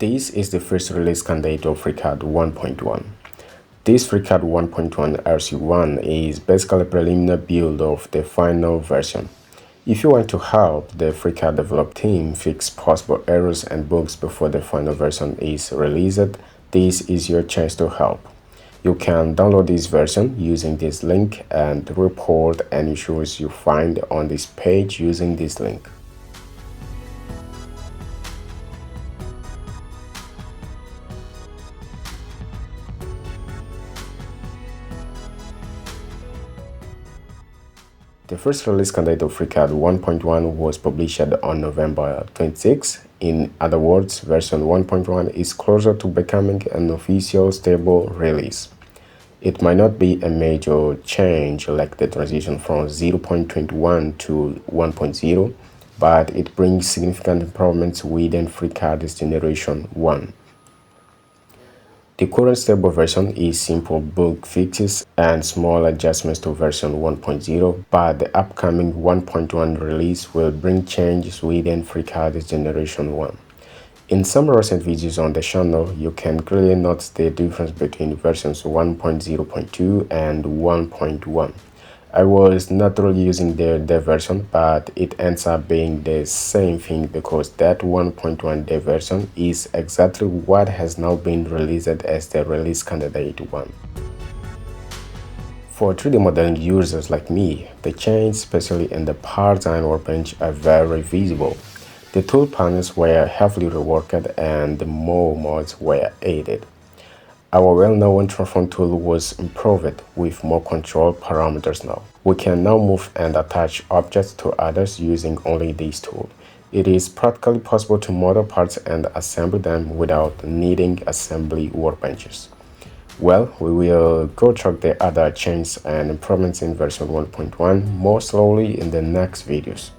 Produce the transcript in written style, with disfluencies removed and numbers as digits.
This is the first release candidate of FreeCAD 1.1. This FreeCAD 1.1 RC1 is basically a preliminary build of the final version. If you want to help the FreeCAD develop team fix possible errors and bugs before the final version is released, this is your chance to help. You can download this version using this link and report any issues you find on this page using this link. The first release candidate of FreeCAD 1.1 was published on November 26. In other words, version 1.1 is closer to becoming an official stable release. It might not be a major change like the transition from 0.21 to 1.0, but it brings significant improvements within FreeCAD's Generation 1. The current stable version is simple bug fixes and small adjustments to version 1.0, but the upcoming 1.1 release will bring changes within FreeCAD's Generation 1. In some recent videos on the channel, you can clearly notice the difference between versions 1.0.2 and 1.1. I was not really using the dev version, but it ends up being the same thing because that 1.1 dev version is exactly what has now been released as the release candidate 1. For 3D modeling users like me, the change, especially in the parts and workbench, are very visible. The tool panels were heavily reworked and the more mods were added. Our well-known transform tool was improved with more control parameters now. We can now move and attach objects to others using only this tool. It is practically possible to model parts and assemble them without needing assembly workbenches. Well, we will go through the other changes and improvements in version 1.1 more slowly in the next videos.